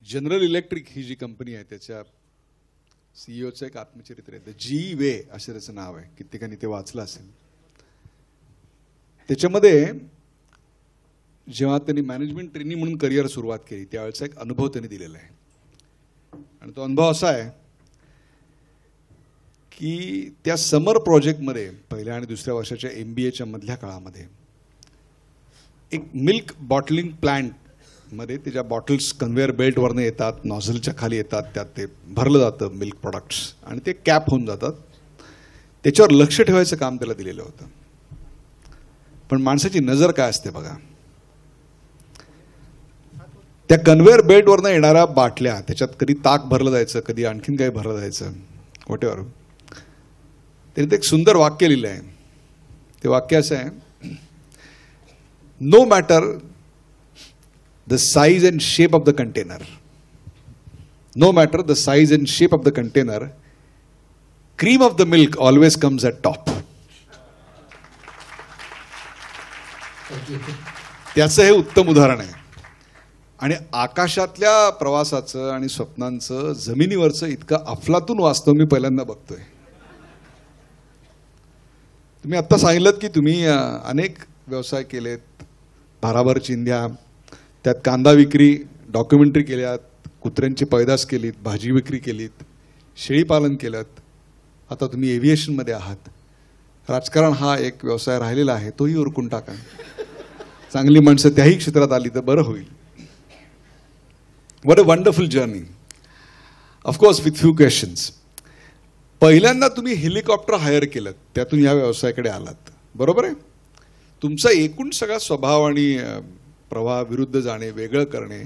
General electric ही जी company आहे त्याच्या सीईओचं एक आत्मचरित्र आहे, द जी वे असे त्याचं नाव आहे, कित्येकांनी ते वाचलं असेल. त्याच्यामध्ये जेव्हा त्यांनी मॅनेजमेंट ट्रेनिंग म्हणून करिअर सुरुवात केली त्यावेळेचा एक अनुभव त्यांनी दिलेला आहे. आणि तो अनुभव असा आहे की त्या समर प्रोजेक्टमध्ये पहिल्या आणि दुसऱ्या वर्षाच्या MBAच्या मधल्या काळामध्ये एक मिल्क बॉटलिंग प्लांटमध्ये त्याच्या बॉटल्स कन्व्हेअर बेल्टवरनं येतात, नॉझलच्या खाली येतात, त्यात ते भरलं जातं मिल्क प्रोडक्ट्स आणि ते कॅप होऊन जातात. त्याच्यावर लक्ष ठेवायचं काम त्याला दिलेलं होतं. पण माणसाची नजर काय असते बघा, त्या कन्व्हेअर बेल्टवरनं येणाऱ्या बाटल्या, त्याच्यात कधी ताक भरलं जायचं, कधी आणखीन काही भरलं जायचं, व्हॉटेवर. त्याने ते एक सुंदर वाक्य लिहिलं आहे. ते वाक्य असं आहे, no matter the size and shape of the container, no matter the size and shape of the container, cream of the milk always comes at top. त्याचं हे उत्तम उदाहरण आहे. आणि आकाशातल्या प्रवासाचं आणि स्वप्नांचं जमिनीवरचं इतकं अफलातून वास्तव मी पहिल्यांदा बघतोय. तुम्ही आत्ता सांगितलं की तुम्ही अनेक व्यवसाय केलेत, भाराभर चिंध्या, त्यात कांदा विक्री, डॉक्युमेंटरी केल्यात, कुत्र्यांची पैदास केलीत, भाजी विक्री केलीत, शेळीपालन केलं, आता तुम्ही एव्हिएशनमध्ये आहात. राजकारण हा एक व्यवसाय राहिलेला आहे, तोही उरकून टाका. चांगली माणसं त्याही क्षेत्रात आली तर बरं होईल. What a wonderful journey. Of course with few questions. पहिल्यांदा तुम्ही हेलिकॉप्टर हायर केलं, त्यातून या व्यवसायाकडे आलात, बरोबर आहे. तुमचा एकूण सगळा स्वभाव आणि प्रवाह विरुद्ध जाणे, वेगळं करणे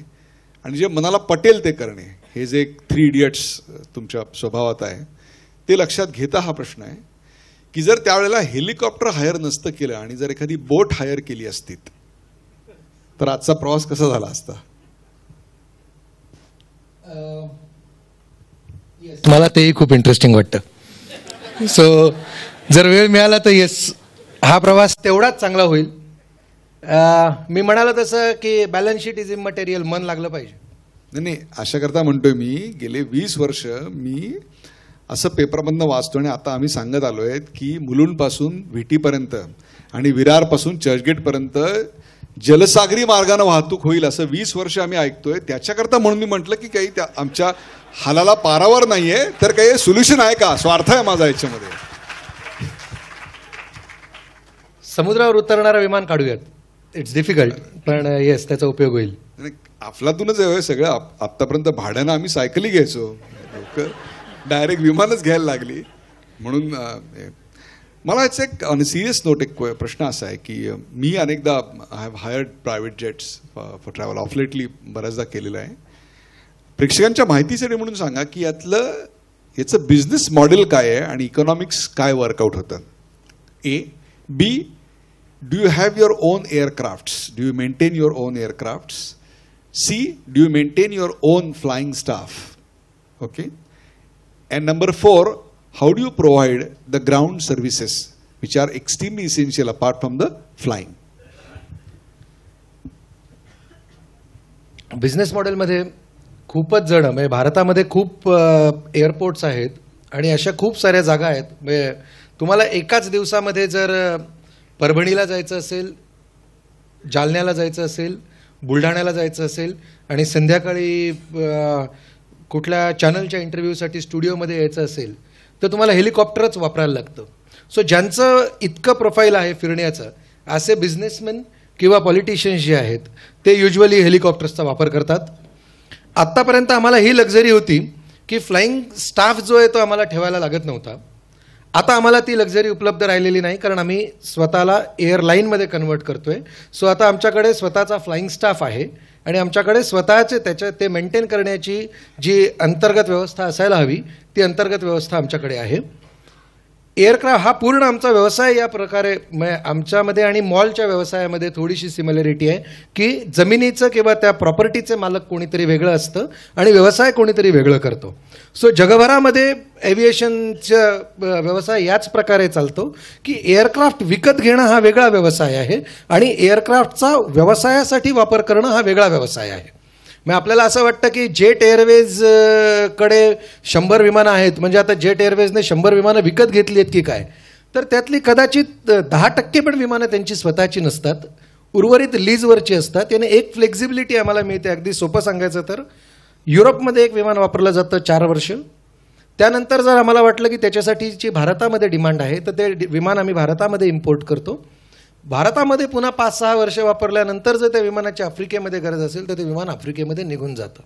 आणि जे मनाला पटेल ते करणे, हे जे 3 इडियट्स तुमच्या स्वभावात आहे, ते लक्षात घेता हा प्रश्न आहे की जर त्यावेळेला हेलिकॉप्टर हायर नसतं केलं आणि जर एखादी बोट हायर केली असती तर आजचा प्रवास कसा झाला असता. मला तेही खूप इंटरेस्टिंग वाटतं. सो जर वेळ मिळाला तर येस, हा प्रवास तेवढाच चांगला होईल. मी म्हणालो तसं की बॅलन्स शीट इज इमटेरियल, मन लागलं पाहिजे. नाही, अशा करता म्हणतोय मी, गेले 20 वर्ष मी असं पेपरमधनं वाचतो आणि आता आम्ही सांगत आलोय की मुलुंडपासून व्हीटीपर्यंत आणि विरारपासून चर्चगेटपर्यंत जलसागरी मार्गाने वाहतूक होईल असं 20 वर्ष आम्ही ऐकतोय. त्याच्याकरता म्हणून मी म्हटलं की काही त्या आमच्या हालाला पारावर नाहीये, तर काही सोल्युशन आहे का, स्वार्थ आहे माझा याच्यामध्ये. समुद्रावर उतरणारा विमान काढूयात, इट्स डिफिकल्ट, पण येस त्याचा उपयोग होईल. अफलातूनच आहे सगळं. आतापर्यंत भाड्यानं आम्ही सायकली घ्यायचो, डायरेक्ट विमानच घ्यायला लागली. म्हणून मला याचं एक ऑन सिरियस नोट एक प्रश्न असा आहे की मी अनेकदा आय हॅव हायर्ड प्रायव्हेट जेट्स फॉर ट्रॅव्हल, ऑफ लेटली बऱ्याचदा केलेलं आहे. प्रेक्षकांच्या माहितीसाठी म्हणून सांगा की याचं बिझनेस मॉडेल काय आहे आणि इकॉनॉमिक्स काय वर्कआउट होतं. A. B, do you have your own aircrafts, do you maintain your own aircrafts. C, do you maintain your own flying staff. Okay. And number 4, how do you provide the ground services which are extremely essential apart from the flying. Business मॉडेलमध्ये खूपच जण, म्हणजे भारतामध्ये खूप airports आहेत आणि अशा खूप साऱ्या जागा आहेत. म्हणजे तुम्हाला एकाच दिवसामध्ये जर परभणीला जायचं असेल, जालन्याला जायचं असेल, बुलढाण्याला जायचं असेल आणि संध्याकाळी कुठल्या चॅनलच्या इंटरव्ह्यूसाठी स्टुडिओमध्ये यायचं असेल तर तुम्हाला हेलिकॉप्टरच वापरायला लागतं. सो ज्यांचं इतकं प्रोफाईल आहे फिरण्याचं, असे बिझनेसमॅन किंवा पॉलिटिशियन्स जे आहेत ते युजली हेलिकॉप्टर्सचा वापर करतात. आत्तापर्यंत आम्हाला ही लक्झरी होती की फ्लाइंग स्टाफ जो आहे तो आम्हाला ठेवायला लागत नव्हता. आता आम्हाला ती लक्झरी उपलब्ध राहिलेली नाही, कारण आम्ही स्वतःला एअरलाईनमध्ये कन्वर्ट करतोय. सो आता आमच्याकडे स्वतःचा फ्लाइंग स्टाफ आहे आणि आमच्याकडे स्वतःचे ते मेंटेन करण्याची जी अंतर्गत व्यवस्था असायला हवी ती अंतर्गत व्यवस्था आमच्याकडे आहे. एअरक्राफ्ट हा पूर्ण आमचा व्यवसाय या प्रकारे, आमच्यामध्ये आणि मॉलच्या व्यवसायामध्ये थोडीशी सिमिलॅरिटी आहे की जमिनीचं किंवा त्या प्रॉपर्टीचे मालक कोणीतरी वेगळं असतं आणि व्यवसाय कोणीतरी वेगळं करतो. सो जगभरामध्ये एव्हिएशनचा व्यवसाय याच प्रकारे चालतो की एअरक्राफ्ट विकत घेणं हा वेगळा व्यवसाय आहे आणि एअरक्राफ्टचा व्यवसायासाठी वापर करणं हा वेगळा व्यवसाय आहे. मग आपल्याला असं वाटतं की जेट एअरवेज कडे 100 विमानं आहेत, म्हणजे आता जेट एअरवेजने 100 विमानं विकत घेतली आहेत की काय. तर त्यातली कदाचित 10% पण विमानं त्यांची स्वतःची नसतात, उर्वरित लीजवरची असतात. याने एक फ्लेक्झिबिलिटी आम्हाला मिळते. अगदी सोपं सांगायचं तर युरोपमध्ये एक विमान वापरलं जातं 4 वर्ष. त्यानंतर जर आम्हाला वाटलं की त्याच्यासाठीची भारतामध्ये डिमांड आहे तर ते विमान आम्ही भारतामध्ये इम्पोर्ट करतो. भारतामध्ये पुन्हा 5-6 वर्ष वापरल्यानंतर जर त्या विमानाची आफ्रिकेमध्ये गरज असेल तर ते विमान आफ्रिकेमध्ये निघून जातं.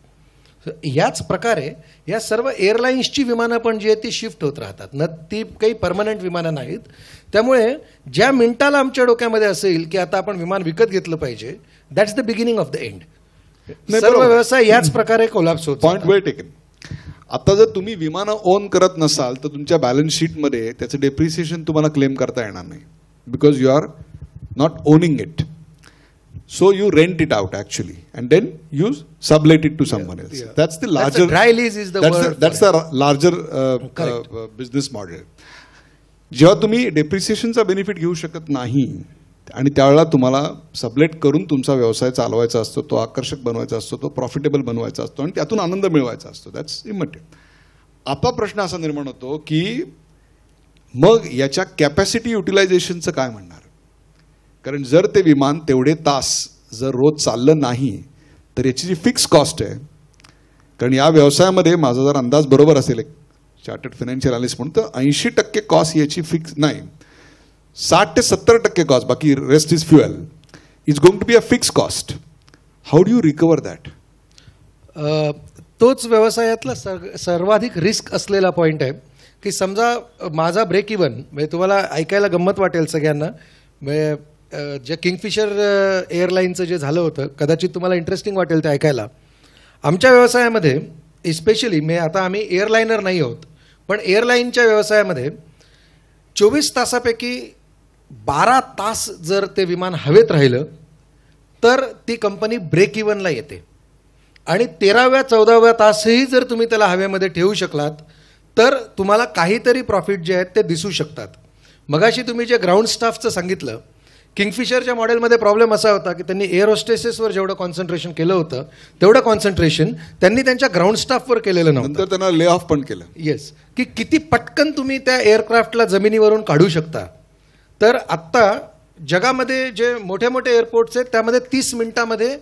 याच प्रकारे या सर्व एअरलाईन्सची विमानं पण जी आहेत ती शिफ्ट होत राहतात न, ती काही परमनंट विमानं नाहीत. त्यामुळे ज्या मिनिटाला आमच्या डोक्यामध्ये असेल की आता आपण विमान विकत घेतलं पाहिजे, that's the beginning of the end. सर्व व्यवसाय याच प्रकारे कोलॅप्स होतो. पॉइंट वेल टेकन. आता जर तुम्ही विमानं ओन करत नसाल तर तुमच्या बॅलन्स शीटमध्ये त्याचं डेप्रिसिएशन तुम्हाला क्लेम करता येणार नाही, because you are not owning it. So you rent it out actually, and then you sublet it to someone else. Yeah. That's the larger. Dry lease is the word. That's the larger business model. जेव्हा तुम्ही डेप्रिसिएशनचा benefit घेऊ शकत नाही आणि त्यावेळेला तुम्हाला sublet करून तुमचा व्यवसाय चालवायचा असतो, तो आकर्षक बनवायचा असतो, तो प्रॉफिटेबल बनवायचा असतो आणि त्यातून आनंद मिळवायचा असतो. That's important. आता प्रश्न असा निर्माण होतो की मग याच्या कॅपॅसिटी युटिलायझेशनचं काय म्हणणार. कारण जर ते विमान तेवढे तास जर रोज चाललं नाही तर याची जी फिक्स कॉस्ट आहे, कारण या व्यवसायामध्ये माझा जर अंदाज बरोबर असेल एक चार्टर्ड फायनान्शियल अनालिस्ट म्हणून, तर 80% कॉस्ट याची फिक्स नाही, 60 ते 70% कॉस्ट, बाकी rest is fuel, is going to be a fix cost. How do you recover that. तोच व्यवसायातला सर्वाधिक रिस्क असलेला पॉईंट आहे की समजा माझा ब्रेक इव्हन, म्हणजे तुम्हाला ऐकायला गंमत वाटेल सगळ्यांना, म्हणजे जे किंगफिशर एअरलाईनचं जे झालं होतं कदाचित तुम्हाला इंटरेस्टिंग वाटेल ते ऐकायला. आमच्या व्यवसायामध्ये इस्पेशली आता आम्ही एअरलायनर नाही आहोत, पण एअरलाईनच्या व्यवसायामध्ये 24 तासापैकी 12 तास जर ते विमान हवेत राहिलं तर ती कंपनी ब्रेक इव्हनला येते. आणि 13व्या-14व्या तासही जर तुम्ही त्याला हवेमध्ये ठेवू शकलात तर तुम्हाला काहीतरी प्रॉफिट जे आहेत ते दिसू शकतात. मगाशी तुम्ही जे ग्राउंड स्टाफचं सांगितलं, किंगफिशरच्या मॉडेलमध्ये प्रॉब्लेम असा होता की त्यांनी एअर होस्टेसेसवर जेवढं कॉन्सन्ट्रेशन केलं होतं तेवढं कॉन्सन्ट्रेशन त्यांनी त्यांच्या ग्राउंड स्टाफवर केलेलं नव्हतं. नंतर त्यांना ले ऑफ पण केलं. येस, की किती पटकन तुम्ही त्या एअरक्राफ्टला जमिनीवरून काढू शकता. तर आत्ता जगामध्ये जे मोठे मोठे एअरपोर्ट्स आहेत त्यामध्ये 30 मिनिटामध्ये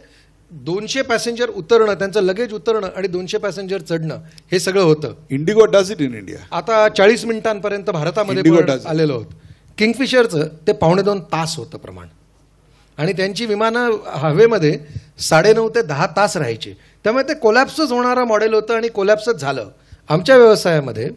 200 पॅसेंजर उतरणं, त्यांचं लगेज उतरणं आणि 200 पॅसेंजर चढणं हे सगळं होतं. Indigo does it in India. आता 40 मिनिटांपर्यंत भारतामध्ये आलेलं होतं. किंगफिशरचं ते 2.25 तास होतं प्रमाण, आणि त्यांची विमानं हवेमध्ये 9.5 ते 10 तास राहायची. त्यामुळे ते कोलॅप्सच होणारं मॉडेल होतं आणि कोलॅप्सच झालं. आमच्या व्यवसायामध्ये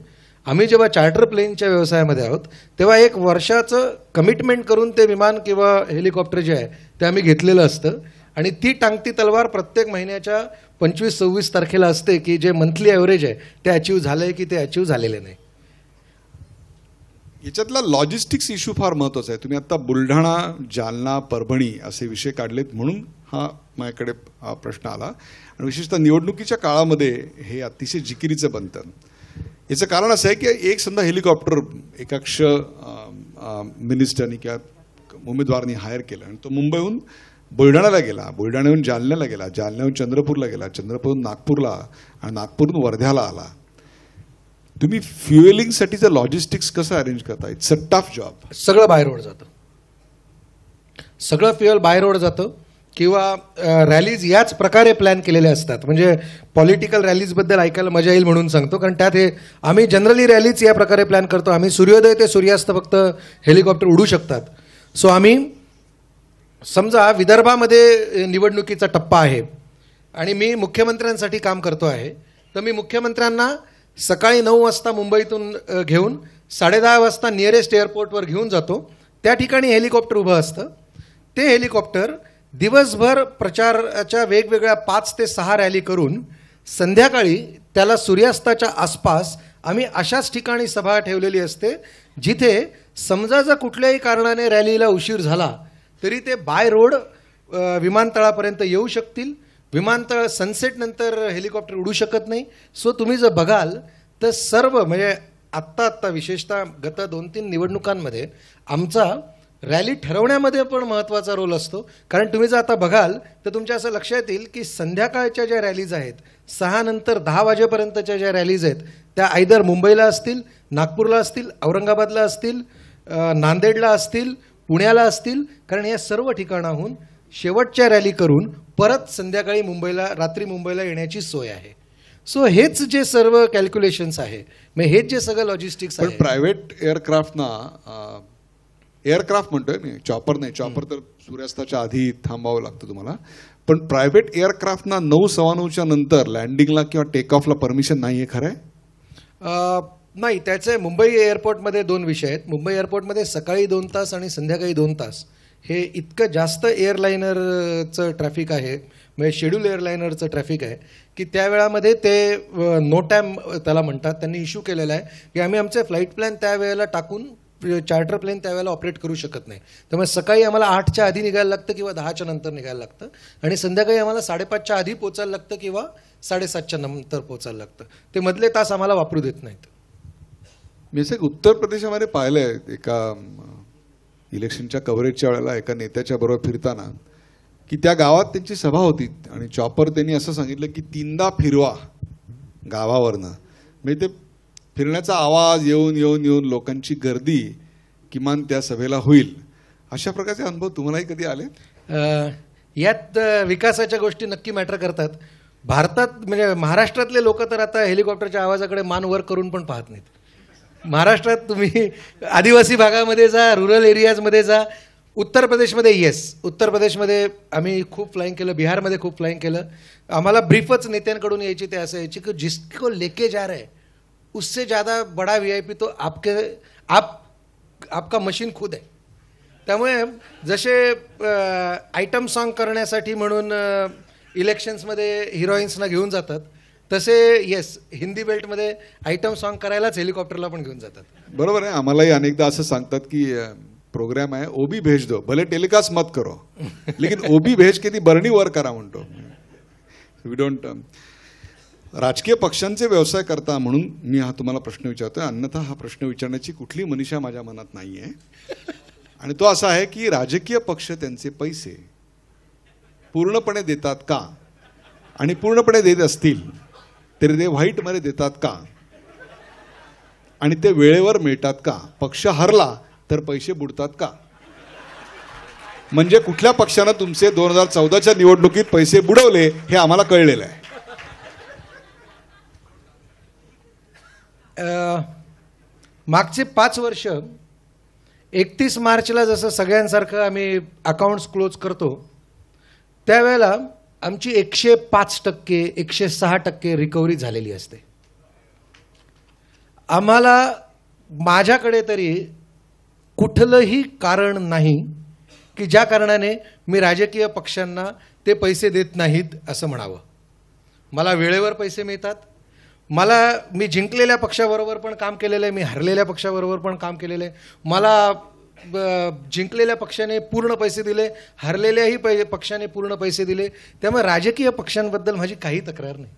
आम्ही जेव्हा चार्टर प्लेनच्या व्यवसायामध्ये आहोत तेव्हा 1 वर्षाचं कमिटमेंट करून ते विमान किंवा हेलिकॉप्टर जे आहे ते आम्ही घेतलेलं असतं आणि ती टांगती तलवार प्रत्येक महिन्याच्या 25-26 तारखेला असते की जे मंथली ॲव्हरेज आहे ते अचीव झालं आहे की ते अचीव झालेले नाही. याच्यातला लॉजिस्टिक्स इश्यू फार महत्त्वाचा आहे. तुम्ही आता बुलढाणा, जालना, परभणी असे विषय काढलेत म्हणून हा माझ्याकडे हा प्रश्न आला. आणि विशेषतः निवडणुकीच्या काळामध्ये हे अतिशय जिकिरीचं बनतं. याचं कारण असं आहे की एक समजा हेलिकॉप्टर एकाक्ष मिनिस्टरनी किंवा उमेदवारांनी हायर केलं आणि तो मुंबईहून बुलढाण्याला गेला, बुलढाण्याहून जालन्याला गेला, जालन्याहून चंद्रपूरला गेला, चंद्रपूरहून नागपूरला आणि नागपूरहून वर्ध्याला आला. तुम्ही फ्युएलिंगसाठीचं लॉजिस्टिक्स कसं अरेंज करता. It's a tough job. सगळं बाय रोड जातं, सगळं फ्युएल बाय रोड जातं किंवा रॅलीज याच प्रकारे प्लॅन केलेल्या असतात. म्हणजे पॉलिटिकल रॅलीजबद्दल ऐकायला मजा येईल म्हणून सांगतो, कारण त्यात हे आम्ही जनरली रॅलीज या प्रकारे प्लॅन करतो. आम्ही सूर्योदय ते सूर्यास्त फक्त हेलिकॉप्टर उडू शकतात. सो आम्ही समजा विदर्भामध्ये निवडणुकीचा टप्पा आहे आणि मी मुख्यमंत्र्यांसाठी काम करतो आहे, तर मी मुख्यमंत्र्यांना सकाळी 9 वाजता मुंबईतून घेऊन 10:30 वाजता नियरेस्ट एअरपोर्टवर घेऊन जातो. त्या ठिकाणी हेलिकॉप्टर उभं असतं. ते हेलिकॉप्टर दिवसभर प्रचाराच्या वेगवेगळ्या 5 ते 6 रॅली करून संध्याकाळी त्याला सूर्यास्ताच्या आसपास आम्ही अशाच ठिकाणी सभा ठेवलेली असते जिथे समजा जर कुठल्याही कारणाने रॅलीला उशीर झाला तरी ते बाय रोड विमानतळापर्यंत येऊ शकतील. विमानतळ सनसेट नंतर हेलिकॉप्टर उडू शकत नाही. सो तुम्ही जर बघाल तर सर्व म्हणजे आत्ता विशेषतः गत 2-3 निवडणुकांमध्ये आमचा रॅली ठरवण्यामध्ये पण महत्त्वाचा रोल असतो. कारण तुम्ही जर आता बघाल तर तुमच्या असं लक्षात येईल की संध्याकाळच्या ज्या रॅलीज आहेत, 6 नंतर 10 वाजेपर्यंतच्या ज्या रॅलीज आहेत, त्या आयदर मुंबईला असतील, नागपूरला असतील, औरंगाबादला असतील, नांदेडला असतील, पुण्याला असतील. कारण या सर्व ठिकाणाहून शेवटच्या रॅली करून परत संध्याकाळी मुंबईला, रात्री मुंबईला येण्याची सोय आहे. सो हेच जे सर्व कॅल्क्युलेशन्स आहे, मग हेच जे सगळं लॉजिस्टिक्स पण आहे. प्रायव्हेट एअरक्राफ्टना एअरक्राफ्ट म्हणतोय मी, चॉपर नाही. चॉपर तर सूर्यास्ताच्या आधी थांबावं लागतं तुम्हाला. पण प्रायव्हेट एअरक्राफ्टना 9:15च्या नंतर लँडिंगला किंवा टेक ऑफला परमिशन नाही आहे, खरं आहे? नाही, त्याचे मुंबई एअरपोर्टमध्ये 2 विषय आहेत. मुंबई एअरपोर्टमध्ये सकाळी 2 तास आणि संध्याकाळी 2 तास हे इतकं जास्त एअरलायनरचं ट्रॅफिक आहे, म्हणजे शेड्यूल एअरलायनरचं ट्रॅफिक आहे की त्या वेळामध्ये ते नो टाईम त्याला म्हणतात. त्यांनी इश्यू केलेला आहे की आम्ही आमचे फ्लाईट प्लॅन त्या वेळेला टाकून चार्टर प्लेन त्यावेळेला ऑपरेट करू शकत नाही. त्यामुळे सकाळी आम्हाला 8च्या आधी निघायला लागतं किंवा 10च्या नंतर निघायला लागतं, आणि संध्याकाळी आम्हाला 5:30च्या आधी पोचायला लागतं किंवा 7:30च्या नंतर पोचायला लागतं. ते मधले तास आम्हाला वापरू देत नाहीत. मी असं एक उत्तर प्रदेशामध्ये पाहिलंय, एका इलेक्शनच्या कव्हरेजच्या वेळेला एका नेत्याच्या बरोबर फिरताना, की त्या गावात त्यांची सभा होती आणि चॉपर त्यांनी असं सांगितलं की 3दा फिरवा गावावरनं. म्हणजे ते फिरण्याचा आवाज येऊन येऊन येऊन लोकांची गर्दी किमान त्या सभेला होईल. अशा प्रकारचे अनुभव तुम्हालाही कधी आले? यात विकासाच्या गोष्टी नक्की मॅटर करतात. भारतात म्हणजे महाराष्ट्रातले लोक तर आता हेलिकॉप्टरच्या आवाजाकडे मान वर करून पण पाहत नाहीत. महाराष्ट्रात तुम्ही आदिवासी भागामध्ये जा, रुरल एरियाजमध्ये जा. उत्तर प्रदेशमध्ये उत्तर प्रदेशमध्ये आम्ही खूप फ्लाईंग केलं, बिहारमध्ये खूप फ्लाईंग केलं. आम्हाला ब्रीफच नेत्यांकडून यायची, ते असं यायची की जिसको लेके जा रहे उससे ज़्यादा बड़ा VIP तो आपका मशीन खुद आहे. त्यामुळे जसे आयटम सॉन्ग करण्यासाठी म्हणून इलेक्शन्समध्ये हिरोईन्सना घेऊन जातात, तसे हिंदी बेल्टमध्ये आयटम सॉन्ग करायलाच हेलिकॉप्टरला पण घेऊन जातात. बरोबर आहे. आम्हालाही अनेकदा असं सांगतात की प्रोग्राम आहे, ओबी भेज दो, भले टेलिकास्ट मत करो लेकिन ओबी भेज के ती बरणी वर करा म्हणतो. We don't. राजकीय पक्षांचे व्यवसाय करता म्हणून मी हा तुम्हाला प्रश्न विचारतोय, अन्यथा हा प्रश्न विचारण्याची कुठली मनीषा माझ्या मनात नाहीये. आणि तो असा आहे की राजकीय पक्ष त्यांचे पैसे पूर्णपणे देतात का, आणि पूर्णपणे देत असतील तरी ते व्हाईटमध्ये देतात का, आणि ते वेळेवर मिळतात का, पक्ष हरला तर पैसे बुडतात का. म्हणजे कुठल्या पक्षानं तुमचे 2014च्या निवडणुकीत पैसे बुडवले हे आम्हाला कळलेलं आहे. मागचे 5 वर्ष 31 मार्चला जसं सगळ्यांसारखं आम्ही अकाउंट्स क्लोज करतो, त्यावेळेला आमची 105%, 106% रिकव्हरी झालेली असते. आम्हाला, माझ्याकडे तरी कुठलंही कारण नाही की ज्या कारणाने मी राजकीय पक्षांना ते पैसे देत नाहीत असं म्हणावं. मला वेळेवर पैसे मिळतात. मी जिंकलेल्या पक्षाबरोबर पण काम केलेलं आहे, मी हरलेल्या पक्षाबरोबर पण काम केलेलं आहे. मला जिंकलेल्या पक्षाने पूर्ण पैसे दिले, हरलेल्याही पक्षाने पूर्ण पैसे दिले. त्यामुळे राजकीय पक्षांबद्दल माझी काही तक्रार नाही.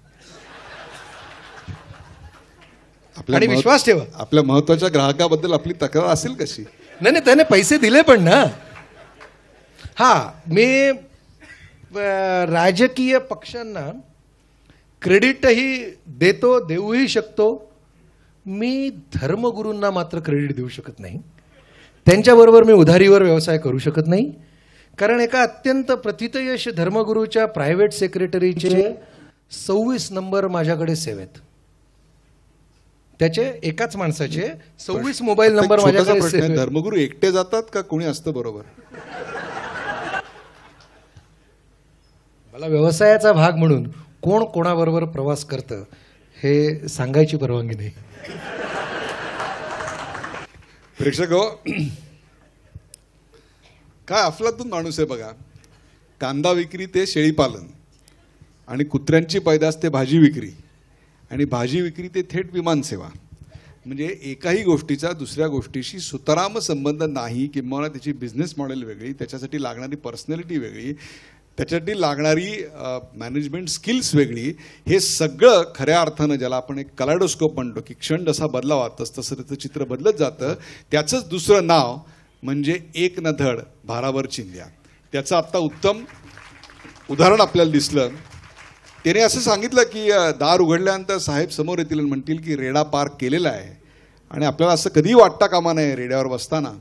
आणि विश्वास ठेवा, आपल्या महत्वाच्या ग्राहकाबद्दल आपली तक्रार असेल कशी? नाही, त्याने पैसे दिले पण ना. मी राजकीय पक्षांना क्रेडिटही देतो, देऊही शकतो. मी धर्मगुरूंना मात्र क्रेडिट देऊ शकत नाही. त्यांच्याबरोबर मी उधारीवर व्यवसाय करू शकत नाही. कारण एका अत्यंत प्रतितयश धर्मगुरूच्या प्रायव्हेट सेक्रेटरीचे 26 नंबर माझ्याकडे सेव्ह आहेत. त्याचे एकाच माणसाचे 26 मोबाईल नंबर माझ्याकडे सेव्ह आहेत. धर्मगुरू एकटे जातात का कोणी असतं बरोबर? मला व्यवसायाचा भाग म्हणून कोण कोणाबरोबर प्रवास करतं हे सांगायची परवानगी नाही. प्रेक्षक हो, काय अफलातून माणूस आहे बघा. कांदा विक्री ते शेळीपालन, आणि कुत्र्यांची पैदास ते भाजी विक्री, आणि भाजी विक्री ते थेट विमानसेवा. म्हणजे एकाही गोष्टीचा दुसऱ्या गोष्टीशी सुतराम संबंध नाही, किंवा त्याची बिझनेस मॉडेल वेगळी, त्याच्यासाठी लागणारी पर्सनॅलिटी वेगळी, त्याच्यासाठी लागणारी मॅनेजमेंट स्किल्स वेगळी. हे सगळं खऱ्या अर्थानं, ज्याला आपण एक कलायडोस्कोप म्हणतो की क्षण जसा बदलावा तसं त्याचं चित्र बदलत जातं. त्याचंच दुसरं नाव म्हणजे एक न धड भाराभर चिंध्या. त्याचं आत्ता उत्तम उदाहरण आपल्याला दिसलं. त्याने असं सांगितलं की दार उघडल्यानंतर साहेब समोर येतील आणि म्हणतील की रेडा पार केलेला आहे. आणि आपल्याला असं कधीही वाटता कामा नये रेड्यावर बसताना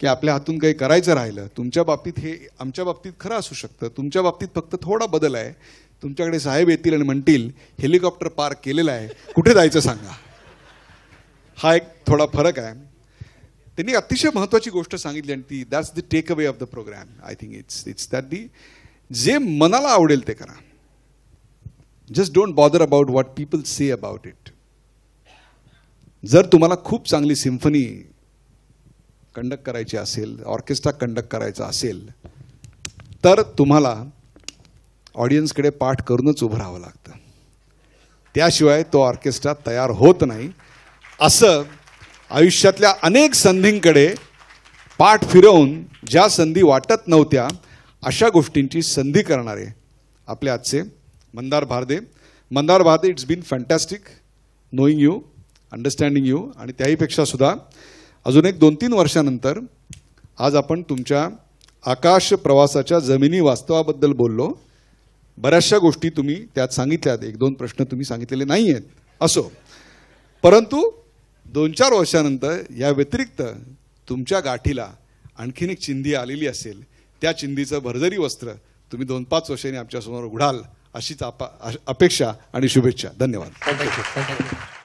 की आपल्या हातून काही करायचं राहिलं. तुमच्या बाबतीत हे आमच्या बाबतीत खरं असू शकतं. तुमच्या बाबतीत फक्त थोडा बदल आहे. तुमच्याकडे साहेब येतील आणि म्हणतील हेलिकॉप्टर पार केलेलं आहे, कुठे जायचं सांगा. हा एक थोडा फरक आहे. त्यांनी अतिशय महत्त्वाची गोष्ट सांगितली आणि ती that's the takeaway of the program. I think it's that the जे मनाला आवडेल ते करा. Just don't bother about what people say about it. जर तुम्हाला खूप चांगली सिम्फनी कंडक्ट करायची असेल, ऑर्केस्ट्रा कंडक्ट करायचा असेल, तर तुम्हाला ऑडियन्सकडे पाठ करूनच उभं राहावं लागतं. त्याशिवाय तो ऑर्केस्ट्रा तयार होत नाही. असं आयुष्यातल्या अनेक संधींकडे पाठ फिरवून ज्या संधी वाटत नव्हत्या अशा गोष्टींची संधी करणारे आपले आजचे Mandar Bharde. Mandar Bharde, it's been fantastic knowing you, understanding you. आणि त्याहीपेक्षा सुद्धा अजून एक 2-3 वर्षानंतर आज आपण तुमच्या आकाश प्रवासाच्या जमिनी वास्तवाबद्दल बोललो. बऱ्याचशा गोष्टी तुम्ही त्यात सांगितल्यात, 1-2 प्रश्न तुम्ही सांगितलेले नाही आहेत असो. परंतु 2-4 वर्षानंतर या व्यतिरिक्त तुमच्या गाठीला आणखीन एक चिंधी आलेली असेल. त्या चिंधीचं भरजरी वस्त्र तुम्ही 2-5 वर्षांनी आमच्यासमोर उघडाल अशीच अपेक्षा आणि शुभेच्छा. धन्यवाद. थँक्यू.